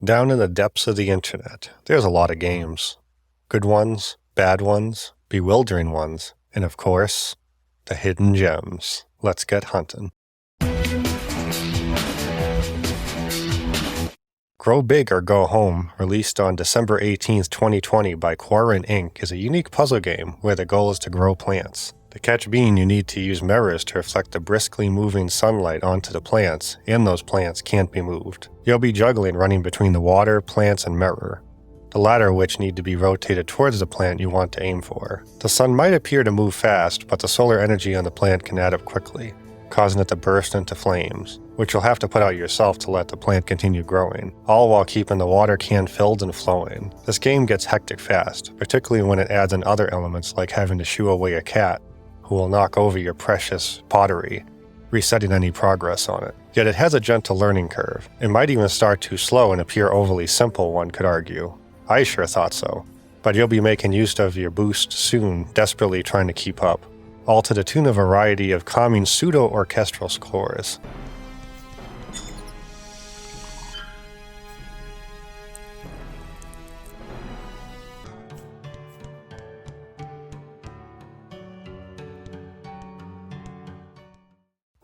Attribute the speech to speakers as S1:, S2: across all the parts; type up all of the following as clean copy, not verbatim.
S1: Down in the depths of the internet, there's a lot of games. Good ones, bad ones, bewildering ones, and of course, the hidden gems. Let's get hunting. Grow Big or Go Home, released on December 18th, 2020 by Quarren Inc., is a unique puzzle game where the goal is to grow plants. The catch being you need to use mirrors to reflect the briskly moving sunlight onto the plants, and those plants can't be moved. You'll be juggling running between the water, plants, and mirror, the latter which need to be rotated towards the plant you want to aim for. The sun might appear to move fast, but the solar energy on the plant can add up quickly, causing it to burst into flames, which you'll have to put out yourself to let the plant continue growing, all while keeping the water can filled and flowing. This game gets hectic fast, particularly when it adds in other elements like having to shoo away a cat, who will knock over your precious pottery, resetting any progress on it. Yet it has a gentle learning curve. It might even start too slow and appear overly simple, one could argue. I sure thought so. But you'll be making use of your boost soon, desperately trying to keep up, all to the tune of a variety of calming pseudo-orchestral scores.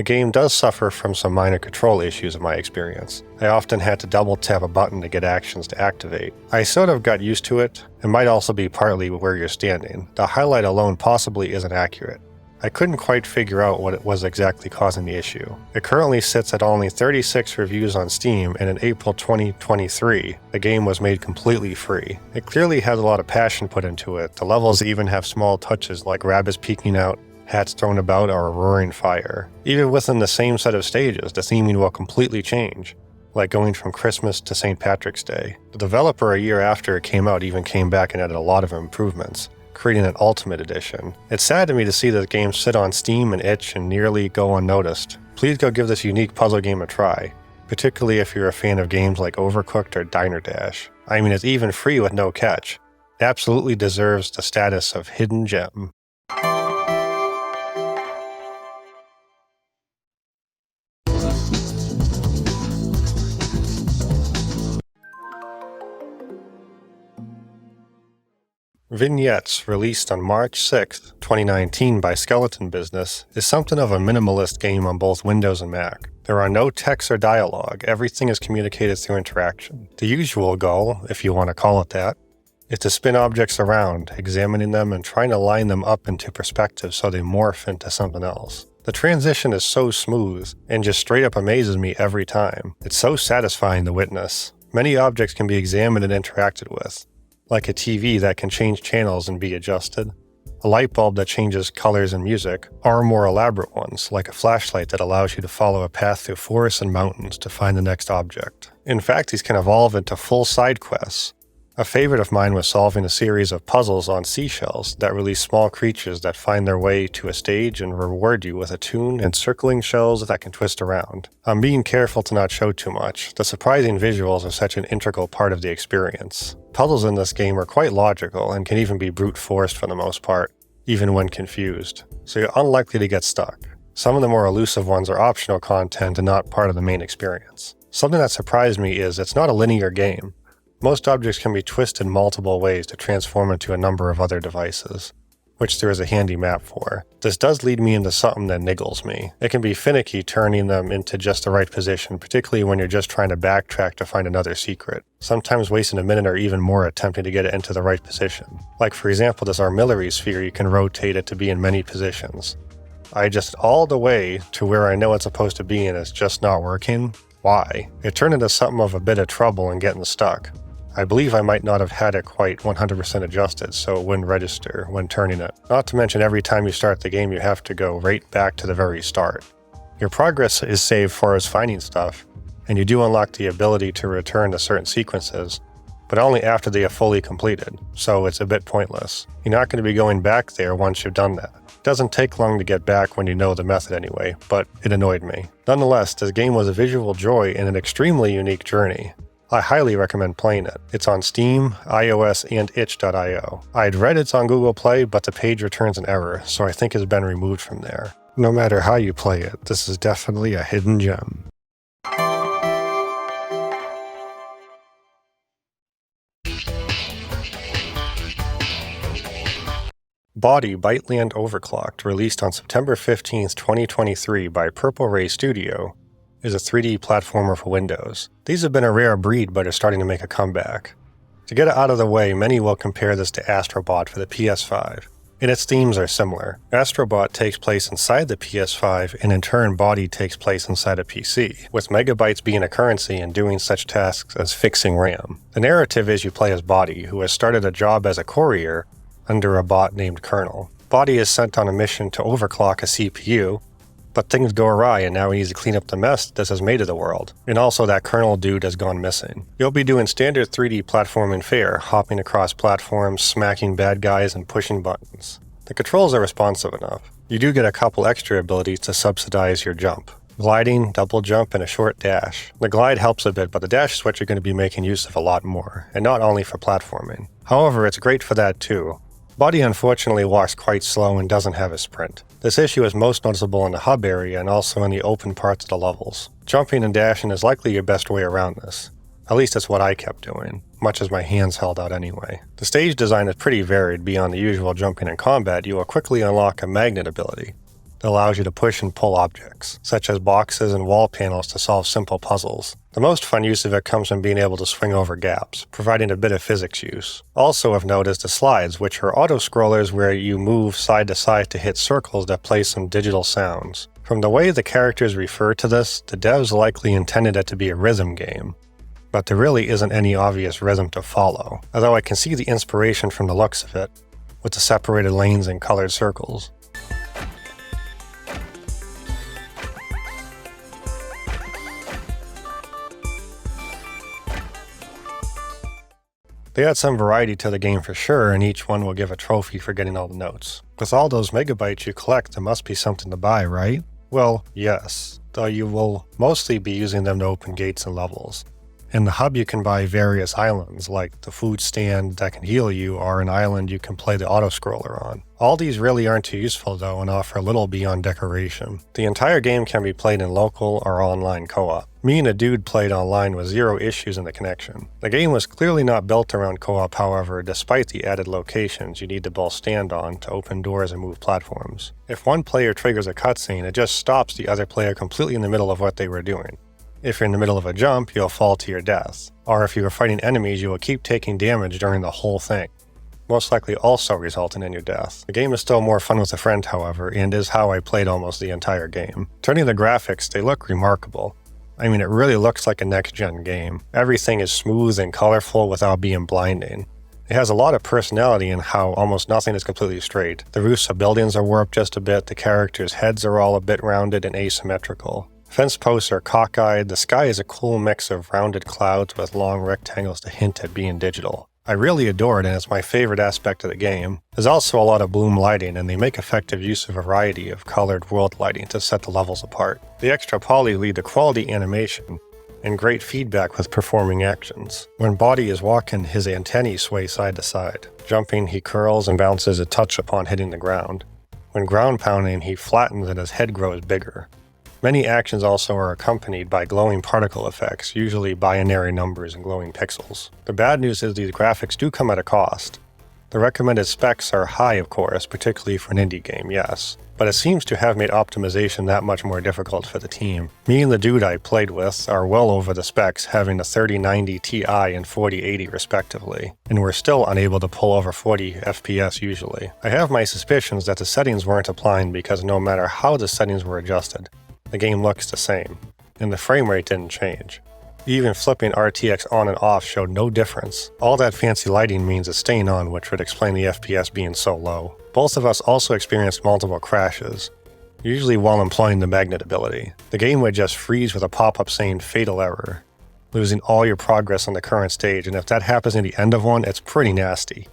S1: The game does suffer from some minor control issues in my experience. I often had to double tap a button to get actions to activate. I sort of got used to it. It might also be partly where you're standing. The highlight alone possibly isn't accurate. I couldn't quite figure out what it was exactly causing the issue. It currently sits at only 36 reviews on Steam, and in April 2023, the game was made completely free. It clearly has a lot of passion put into it. The levels even have small touches like rabbits peeking out, hats thrown about, or a roaring fire. Even within the same set of stages, the theming will completely change, like going from Christmas to St. Patrick's Day. The developer a year after it came out even came back and added a lot of improvements, creating an Ultimate Edition. It's sad to me to see that games sit on Steam and itch and nearly go unnoticed. Please go give this unique puzzle game a try, particularly if you're a fan of games like Overcooked or Diner Dash. I mean, it's even free with no catch. It absolutely deserves the status of hidden gem. Vignettes, released on March 6, 2019 by Skeleton Business, is something of a minimalist game on both Windows and Mac. There are no text or dialogue, everything is communicated through interaction. The usual goal, if you want to call it that, is to spin objects around, examining them and trying to line them up into perspective so they morph into something else. The transition is so smooth, and just straight up amazes me every time. It's so satisfying to witness. Many objects can be examined and interacted with, like a TV that can change channels and be adjusted, a light bulb that changes colors and music, or more elaborate ones, like a flashlight that allows you to follow a path through forests and mountains to find the next object. In fact, these can evolve into full side quests. A favorite of mine was solving a series of puzzles on seashells that release small creatures that find their way to a stage and reward you with a tune and circling shells that can twist around. I'm being careful to not show too much. The surprising visuals are such an integral part of the experience. Puzzles in this game are quite logical and can even be brute forced for the most part, even when confused, so you're unlikely to get stuck. Some of the more elusive ones are optional content and not part of the main experience. Something that surprised me is it's not a linear game. Most objects can be twisted multiple ways to transform into a number of other devices, which there is a handy map for. This does lead me into something that niggles me. It can be finicky turning them into just the right position, particularly when you're just trying to backtrack to find another secret, sometimes wasting a minute or even more attempting to get it into the right position. Like for example, this armillary sphere, you can rotate it to be in many positions. I adjust all the way to where I know it's supposed to be and it's just not working. Why? It turned into something of a bit of trouble and getting stuck. I believe I might not have had it quite 100% adjusted, so it wouldn't register when turning it. Not to mention every time you start the game you have to go right back to the very start. Your progress is saved for as finding stuff, and you do unlock the ability to return to certain sequences, but only after they are fully completed, so it's a bit pointless. You're not going to be going back there once you've done that. It doesn't take long to get back when you know the method anyway, but it annoyed me. Nonetheless, this game was a visual joy and an extremely unique journey. I highly recommend playing it. It's on Steam, iOS, and itch.io. I'd read it's on Google Play, but the page returns an error, so I think it's been removed from there. No matter how you play it, this is definitely a hidden gem. Boti Byteland Overclocked, released on September 15, 2023 by Purple Ray Studio, is a 3D platformer for Windows. These have been a rare breed but are starting to make a comeback. To get it out of the way, many will compare this to Astrobot for the PS5. And its themes are similar. Astrobot takes place inside the PS5, and in turn Boti takes place inside a PC, with megabytes being a currency and doing such tasks as fixing RAM. The narrative is you play as Boti, who has started a job as a courier under a bot named Colonel. Boti is sent on a mission to overclock a CPU, but things go awry and now he needs to clean up the mess this has made of the world. And also that Colonel dude has gone missing. You'll be doing standard 3D platforming fare, hopping across platforms, smacking bad guys, and pushing buttons. The controls are responsive enough. You do get a couple extra abilities to subsidize your jump. Gliding, double jump, and a short dash. The glide helps a bit, but the dash is what you're going to be making use of a lot more, and not only for platforming. However, it's great for that too. Boti unfortunately walks quite slow and doesn't have a sprint. This issue is most noticeable in the hub area and also in the open parts of the levels. Jumping and dashing is likely your best way around this. At least that's what I kept doing, much as my hands held out anyway. The stage design is pretty varied. Beyond the usual jumping and combat, you will quickly unlock a magnet ability that allows you to push and pull objects, such as boxes and wall panels to solve simple puzzles. The most fun use of it comes from being able to swing over gaps, providing a bit of physics use. Also of note is the slides, which are auto-scrollers where you move side to side to hit circles that play some digital sounds. From the way the characters refer to this, the devs likely intended it to be a rhythm game, but there really isn't any obvious rhythm to follow, although I can see the inspiration from the looks of it, with the separated lanes and colored circles. They add some variety to the game for sure, and each one will give a trophy for getting all the notes. With all those megabytes you collect, there must be something to buy, right? Well, yes, though you will mostly be using them to open gates and levels. In the hub you can buy various islands, like the food stand that can heal you, or an island you can play the auto-scroller on. All these really aren't too useful though, and offer little beyond decoration. The entire game can be played in local or online co-op. Me and a dude played online with zero issues in the connection. The game was clearly not built around co-op, however, despite the added locations you need to both stand on to open doors and move platforms. If one player triggers a cutscene, it just stops the other player completely in the middle of what they were doing. If you're in the middle of a jump, you'll fall to your death. Or if you are fighting enemies, you will keep taking damage during the whole thing, most likely also resulting in your death. The game is still more fun with a friend, however, and is how I played almost the entire game. Turning to the graphics, they look remarkable. I mean, it really looks like a next-gen game. Everything is smooth and colorful without being blinding. It has a lot of personality in how almost nothing is completely straight. The roofs of buildings are warped just a bit, the characters' heads are all a bit rounded and asymmetrical. Fence posts are cockeyed, the sky is a cool mix of rounded clouds with long rectangles to hint at being digital. I really adore it, and it's my favorite aspect of the game. There's also a lot of bloom lighting, and they make effective use of a variety of colored world lighting to set the levels apart. The extra poly lead to quality animation and great feedback with performing actions. When Boti is walking, his antennae sway side to side. Jumping, he curls and bounces a touch upon hitting the ground. When ground pounding, he flattens and his head grows bigger. Many actions also are accompanied by glowing particle effects, usually binary numbers and glowing pixels. The bad news is these graphics do come at a cost. The recommended specs are high, of course, particularly for an indie game, yes, but it seems to have made optimization that much more difficult for the team. Me and the dude I played with are well over the specs, having a 3090 Ti and 4080 respectively, and we're still unable to pull over 40 FPS usually. I have my suspicions that the settings weren't applying because no matter how the settings were adjusted, the game looks the same, and the frame rate didn't change. Even flipping RTX on and off showed no difference. All that fancy lighting means it's staying on, which would explain the FPS being so low. Both of us also experienced multiple crashes, usually while employing the magnet ability. The game would just freeze with a pop-up saying fatal error, losing all your progress on the current stage, and if that happens near the end of one, it's pretty nasty.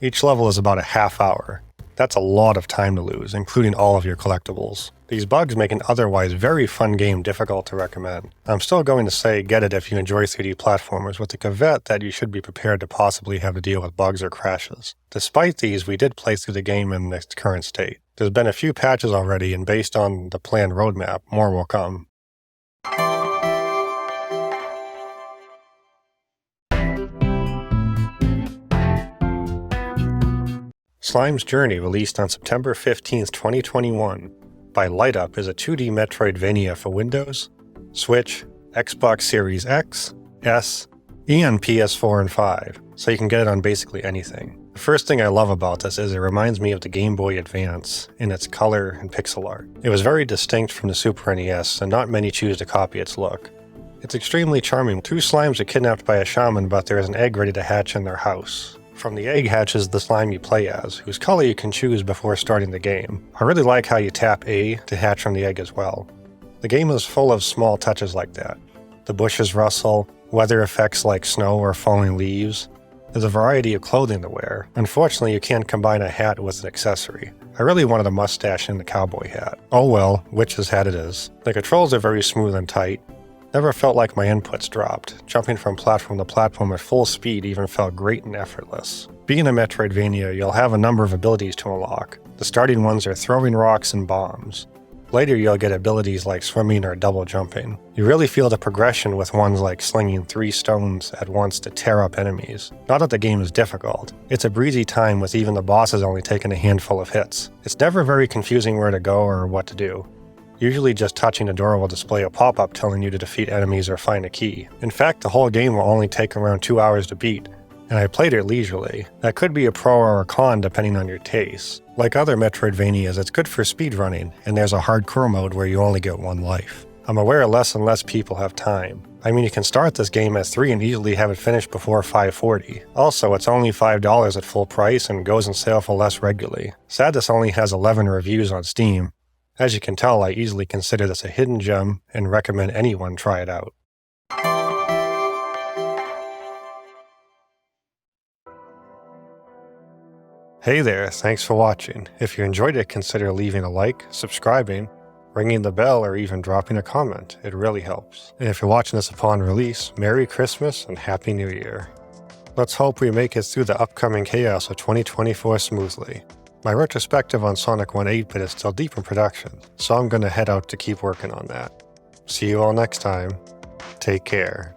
S1: Each level is about a half hour. That's a lot of time to lose, including all of your collectibles. These bugs make an otherwise very fun game difficult to recommend. I'm still going to say get it if you enjoy 3D platformers, with the caveat that you should be prepared to possibly have to deal with bugs or crashes. Despite these, we did play through the game in its current state. There's been a few patches already, and based on the planned roadmap, more will come. Slime's Journey, released on September 15, 2021, by Light Up, is a 2D Metroidvania for Windows, Switch, Xbox Series X, S, and PS4 and 5, so you can get it on basically anything. The first thing I love about this is it reminds me of the Game Boy Advance in its color and pixel art. It was very distinct from the Super NES, and not many choose to copy its look. It's extremely charming. 2 slimes are kidnapped by a shaman, but there is an egg ready to hatch in their house. From the egg hatches the slime you play as, whose color you can choose before starting the game. I really like how you tap A to hatch from the egg as well. The game is full of small touches like that. The bushes rustle, weather effects like snow or falling leaves. There's a variety of clothing to wear. Unfortunately, you can't combine a hat with an accessory. I really wanted a mustache and a cowboy hat. Oh well, witch's hat it is. The controls are very smooth and tight. Never felt like my inputs dropped. Jumping from platform to platform at full speed even felt great and effortless. Being a Metroidvania, you'll have a number of abilities to unlock. The starting ones are throwing rocks and bombs. Later you'll get abilities like swimming or double jumping. You really feel the progression with ones like slinging 3 stones at once to tear up enemies. Not that the game is difficult. It's a breezy time with even the bosses only taking a handful of hits. It's never very confusing where to go or what to do. Usually just touching a door will display a pop-up telling you to defeat enemies or find a key. In fact, the whole game will only take around 2 hours to beat, and I played it leisurely. That could be a pro or a con depending on your taste. Like other Metroidvanias, it's good for speedrunning, and there's a hardcore mode where you only get 1 life. I'm aware less and less people have time. I mean, you can start this game at 3 and easily have it finished before 5:40. Also, it's only $5 at full price and goes on sale for less regularly. Sad this only has 11 reviews on Steam. As you can tell, I easily consider this a hidden gem and recommend anyone try it out. Hey there, thanks for watching. If you enjoyed it, consider leaving a like, subscribing, ringing the bell, or even dropping a comment. It really helps. And if you're watching this upon release, Merry Christmas and Happy New Year. Let's hope we make it through the upcoming chaos of 2024 smoothly. My retrospective on Sonic 1 8-bit is still deep in production, so I'm gonna head out to keep working on that. See you all next time. Take care.